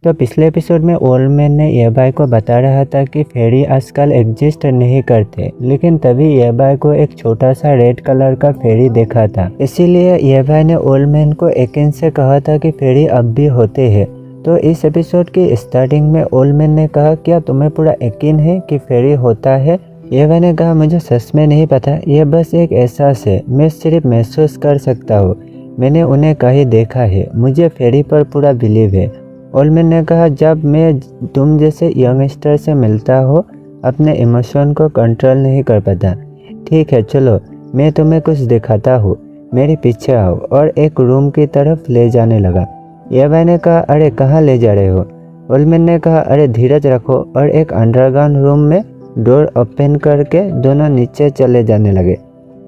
तो पिछले एपिसोड में ओल्ड मैन ने येबाई को बता रहा था कि फेरी आजकल एग्जिस्ट नहीं करते, लेकिन तभी येबाई को एक छोटा सा रेड कलर का फेरी देखा था। इसीलिए येबाई ने ओल्ड मैन को यकीन से कहा था कि फेरी अब भी होते हैं। तो इस एपिसोड की स्टार्टिंग में ओल्ड मैन ने कहा, क्या तुम्हें पूरा यकीन है कि फेरी होता है? येबाई ने कहा, मुझे सच में नहीं पता, यह बस एक एहसास है, मैं सिर्फ महसूस कर सकता हूँ। मैंने उन्हें कहीं देखा है, मुझे फेरी पर पूरा बिलीव है। ओल्ड मैन ने कहा, जब मैं तुम जैसे यंगस्टर से मिलता हो अपने इमोशन को कंट्रोल नहीं कर पाता। ठीक है, चलो मैं तुम्हें कुछ दिखाता हूँ, मेरे पीछे आओ, और एक रूम की तरफ ले जाने लगा। येबाई ने कहा, अरे कहाँ ले जा रहे हो? ओल्ड मैन ने कहा, अरे धीरज रखो, और एक अंडरग्राउंड रूम में डोर ओपन करके दोनों नीचे चले जाने लगे।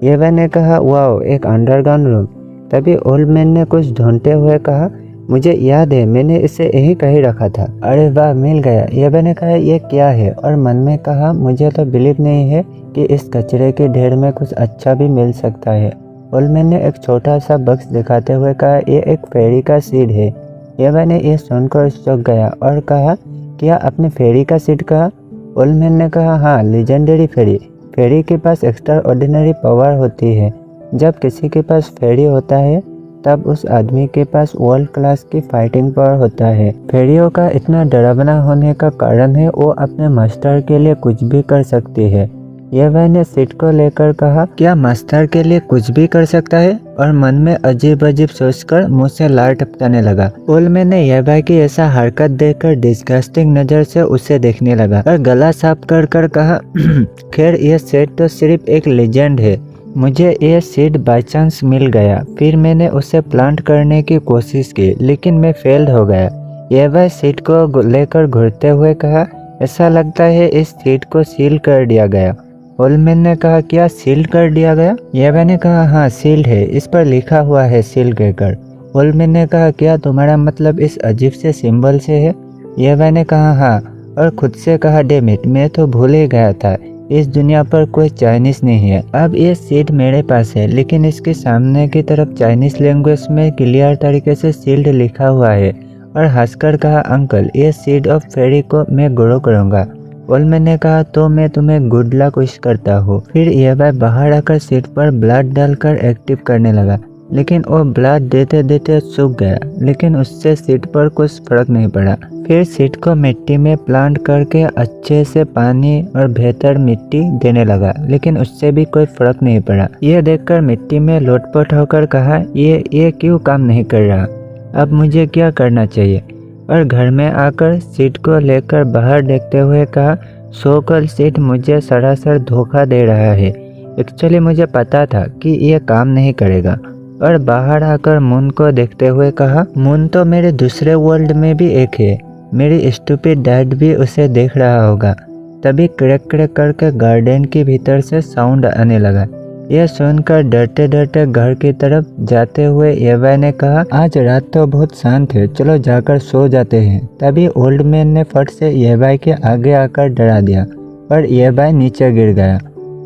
येबाई ने कहा, वाओ, एक अंडरग्राउंड रूम। तभी ओल्ड मैन ने कुछ ढूंढते हुए कहा, मुझे याद है, मैंने इसे यही कहीं रखा था। अरे वाह, मिल गया। येबाई ने कहा, ये क्या है? और मन में कहा, मुझे तो बिलीव नहीं है कि इस कचरे के ढेर में कुछ अच्छा भी मिल सकता है। ओल्ड मैन ने एक छोटा सा बक्स दिखाते हुए कहा, ये एक फेरी का सीड है। येबाई ने यह सुनकर चौंक गया और कहा, क्या आपने फेरी का सीड कहा? ओल्ड मैन ने कहा, हाँ, लेजेंडरी फेरी। फेरी के पास एक्स्ट्रा ऑर्डिनरी पावर होती है। जब किसी के पास फेरी होता है तब उस आदमी के पास वर्ल्ड क्लास की फाइटिंग पावर होता है। फेरियों का इतना डरावना होने का कारण है वो अपने मास्टर के लिए कुछ भी कर सकती है। येबाई ने सीट को लेकर कहा, क्या मास्टर के लिए कुछ भी कर सकता है? और मन में अजीब अजीब सोचकर मुंह से लार टपकाने लगा। ओल्ड मैन ने येबाई की ऐसा हरकत देखकर डिस्गस्टिंग नजर से उसे देखने लगा और गला साफ कर कर कहा, खैर यह सेट तो सिर्फ एक लेजेंड है, मुझे ये सीड बाय चांस मिल गया, फिर मैंने उसे प्लांट करने की कोशिश की, लेकिन मैं फेल्ड हो गया। येबाई सीड को लेकर घूरते हुए कहा, ऐसा लगता है इस सीड को सील कर दिया गया। ओल्ड मैन ने कहा, क्या सील कर दिया गया? येबाई ने कहा, हाँ, सील्ड है, इस पर लिखा हुआ है सील कर। ओल्ड मैन ने कहा, क्या तुम्हारा मतलब इस अजीब से सिंबल से है? येबाई ने कहा, हाँ, और खुद से कहा, डैम इट, मैं तो भूल ही गया था, इस दुनिया पर कोई चाइनीज नहीं है। अब ये सीड मेरे पास है, लेकिन इसके सामने की तरफ चाइनीज लैंग्वेज में क्लियर तरीके से सील्ड लिखा हुआ है। और हंसकर कहा, अंकल, ये सीड ऑफ फेरी को मैं ग्रो करूंगा। ओल्ड मैन ने कहा, तो मैं तुम्हें गुड लक विश करता हूँ। फिर येबाई बाहर आकर सीड पर ब्लड डालकर एक्टिव करने लगा, लेकिन वो ब्लड देते देते सूख गया, लेकिन उससे सीड पर कुछ फर्क नहीं पड़ा। फिर सीड को मिट्टी में प्लांट करके अच्छे से पानी और बेहतर मिट्टी देने लगा, लेकिन उससे भी कोई फर्क नहीं पड़ा। ये देखकर मिट्टी में लोटपोट होकर कहा, ये क्यों काम नहीं कर रहा? अब मुझे क्या करना चाहिए? और घर में आकर सीड को लेकर बाहर देखते हुए कहा, सो कॉल सीड मुझे सरासर धोखा दे रहा है। एक्चुअली मुझे पता था कि ये काम नहीं करेगा। और बाहर आकर मून को देखते हुए कहा, मून तो मेरे दूसरे वर्ल्ड में भी एक है, मेरी स्टूपिड डैड भी उसे देख रहा होगा। तभी क्रैक क्रैक करके गार्डन के भीतर से साउंड आने लगा। यह सुनकर डरते डरते घर की तरफ जाते हुए येबाई ने कहा, आज रात तो बहुत शांत है, चलो जाकर सो जाते हैं। तभी ओल्ड मैन ने फट से येबाई के आगे आकर डरा दिया और येबाई नीचे गिर गया।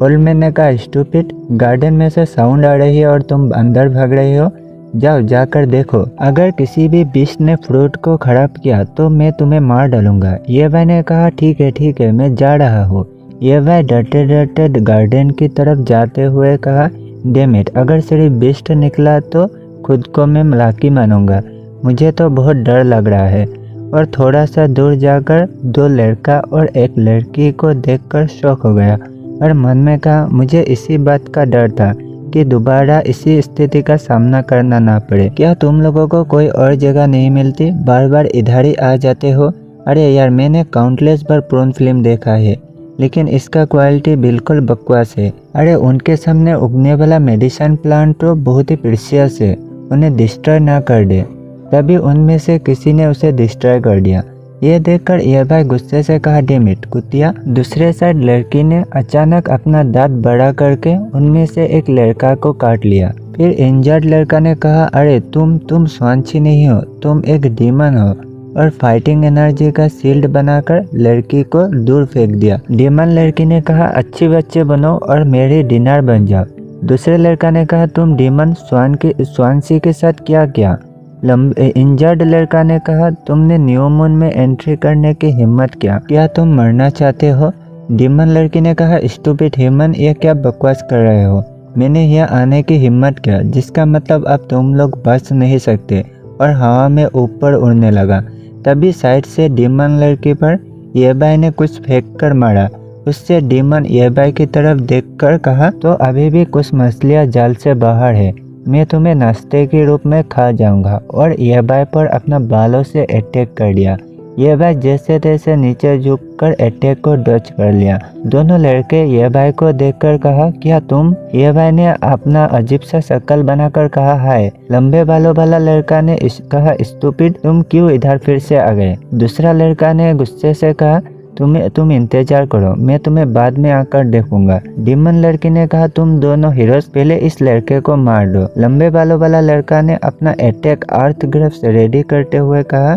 ओल्ड मैन ने कहा, स्टूपिड, गार्डन में से साउंड आ रही है और तुम अंदर भाग रही हो, जाओ जाकर देखो, अगर किसी भी बीस्ट ने फ्रूट को खराब किया तो मैं तुम्हें मार डालूंगा। येबाई ने कहा, ठीक है, मैं जा रहा हूँ। येबाई डरते डरते गार्डन की तरफ जाते हुए कहा, डैम इट, अगर सिर्फ बीस्ट निकला तो खुद को मैं लकी मानूंगा, मुझे तो बहुत डर लग रहा है। और थोड़ा सा दूर जाकर दो लड़का और एक लड़की को देखकर शॉक हो गया और मन में कहा, मुझे इसी बात का डर था कि दोबारा इसी स्थिति का सामना करना ना पड़े। क्या तुम लोगों को कोई और जगह नहीं मिलती? बार बार इधर ही आ जाते हो। अरे यार, मैंने काउंटलेस बार प्रोन फिल्म देखा है, लेकिन इसका क्वालिटी बिल्कुल बकवास है। अरे उनके सामने उगने वाला मेडिसिन प्लांट तो बहुत ही प्रीशियस है, उन्हें डिस्ट्रॉय ना कर दे। तभी उनमें से किसी ने उसे डिस्ट्रॉय कर दिया। ये देखकर येबाई गुस्से से कहा, डैम इट, कुतिया। दूसरे साइड लड़की ने अचानक अपना दांत बड़ा करके उनमें से एक लड़का को काट लिया। फिर इंजर्ड लड़का ने कहा, अरे तुम स्वांची नहीं हो, तुम एक डीमन हो, और फाइटिंग एनर्जी का शील्ड बनाकर लड़की को दूर फेंक दिया। डीमन लड़की ने कहा, अच्छे बच्चे बनो और मेरी डिनर बन जाओ। दूसरे लड़का ने कहा, तुम डीमन स्वांसी के साथ क्या किया? इंजर्ड लड़का ने कहा, तुमने न्यू मून में एंट्री करने की हिम्मत क्या तुम मरना चाहते हो? डीमन लड़की ने कहा, स्टूपिड ह्यूमन, ये क्या बकवास कर रहे हो? मैंने यहाँ आने की हिम्मत किया, जिसका मतलब अब तुम लोग बच नहीं सकते, और हवा में ऊपर उड़ने लगा। तभी साइड से डीमन लड़की पर येबाई ने कुछ फेंक कर मारा। उससे डीमन येबाई की तरफ देखकर कहा, तो अभी भी कुछ मछलियाँ जाल से बाहर है, मैं तुम्हें नाश्ते के रूप में खा जाऊंगा। और येबाई पर अपना बालों से अटैक कर दिया। येबाई जैसे तैसे नीचे झुककर अटैक को डच कर लिया। दोनों लड़के येबाई को देखकर कहा, क्या तुम? येबाई ने अपना अजीब सा शक्ल बनाकर कहा, हाय। लंबे बालों वाला लड़का ने कहा, स्टूपिड, तुम क्यों इधर फिर से आ गए? दूसरा लड़का ने गुस्से से कहा, तुम इंतजार करो, मैं तुम्हें बाद में आकर देखूंगा। डीमन लड़की ने कहा, तुम दोनों हीरोज पहले इस लड़के को मार दो। लंबे बालों वाला लड़का ने अपना अटैक अर्थ ग्रफ्ट रेडी करते हुए कहा,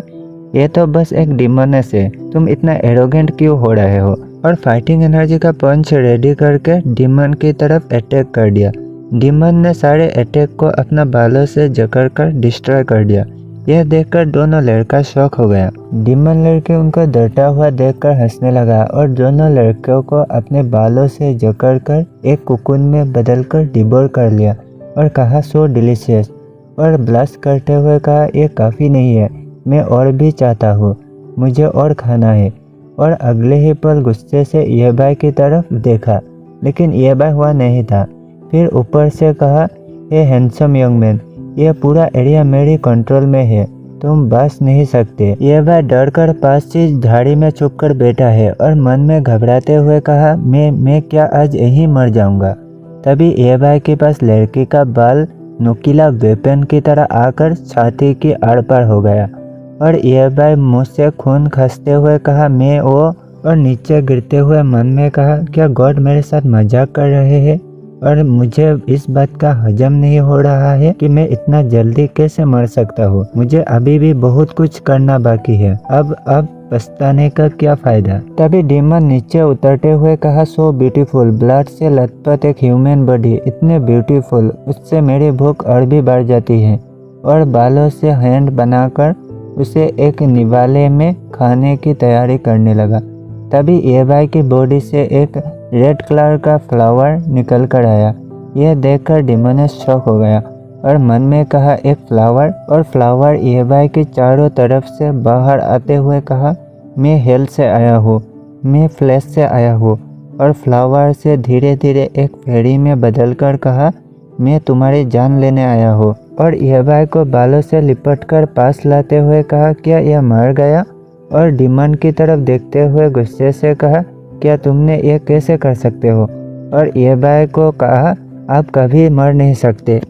ये तो बस एक डीमनस है, तुम इतना एरोगेंट क्यों हो रहे हो? और फाइटिंग एनर्जी का पंच रेडी करके डीमन की तरफ अटैक कर दिया। डीमन ने सारे अटैक को अपना बालों से जकड़कर डिस्ट्रॉय कर दिया। यह देखकर दोनों लड़का शॉक हो गया। डीमन लड़के उनको डरता हुआ देखकर हंसने लगा और दोनों लड़कों को अपने बालों से जकड़कर एक कुकुन में बदलकर डिबोर कर लिया और कहा, सो डिलीशियस। और ब्लश करते हुए कहा, यह काफ़ी नहीं है, मैं और भी चाहता हूँ, मुझे और खाना है। और अगले ही पल गुस्से से येबाई की तरफ देखा, लेकिन येबाई हुआ नहीं था। फिर ऊपर से कहा, हे हैंडसम यंग मैन, यह पूरा एरिया मेरी कंट्रोल में है, तुम बच नहीं सकते। येबाई डर कर पास से झाड़ी में छुपकर बैठा है और मन में घबराते हुए कहा, मैं क्या आज यहीं मर जाऊंगा? तभी येबाई के पास लड़की का बाल नुकीला वेपन की तरह आकर छाती की आड़ पार हो गया और येबाई मुँह से खून खसते हुए कहा, मैं वो। और नीचे गिरते हुए मन में कहा, क्या गॉड मेरे साथ मजाक कर रहे हैं और मुझे इस बात का हजम नहीं हो रहा है कि मैं इतना जल्दी कैसे मर सकता हूँ। मुझे अभी भी बहुत कुछ करना बाकी है, अब पछताने का क्या फायदा। तभी डीमन नीचे उतरते हुए कहा, सो ब्यूटीफुल, ब्लड से लथपथ एक ह्यूमन बॉडी, इतने ब्यूटीफुल, उससे मेरी भूख और भी बढ़ जाती है। और बालों से हैंड बनाकर उसे एक निवाले में खाने की तैयारी करने लगा। तभी येबाई की बॉडी से एक रेड कलर का फ्लावर निकल कर आया। यह देखकर डीमन शॉक हो गया और मन में कहा, एक फ्लावर? और फ्लावर येबाई के चारों तरफ से बाहर आते हुए कहा, मैं हेल से आया हूँ, मैं फ्लैश से आया हूँ। और फ्लावर से धीरे धीरे एक फेरी में बदलकर कहा, मैं तुम्हारी जान लेने आया हूँ। और येबाई को बालों से लिपटकर पास लाते हुए कहा, क्या यह मर गया? और डीमन की तरफ देखते हुए गुस्से से कहा, क्या तुमने ये कैसे कर सकते हो? और येबाई को कहा, आप कभी मर नहीं सकते।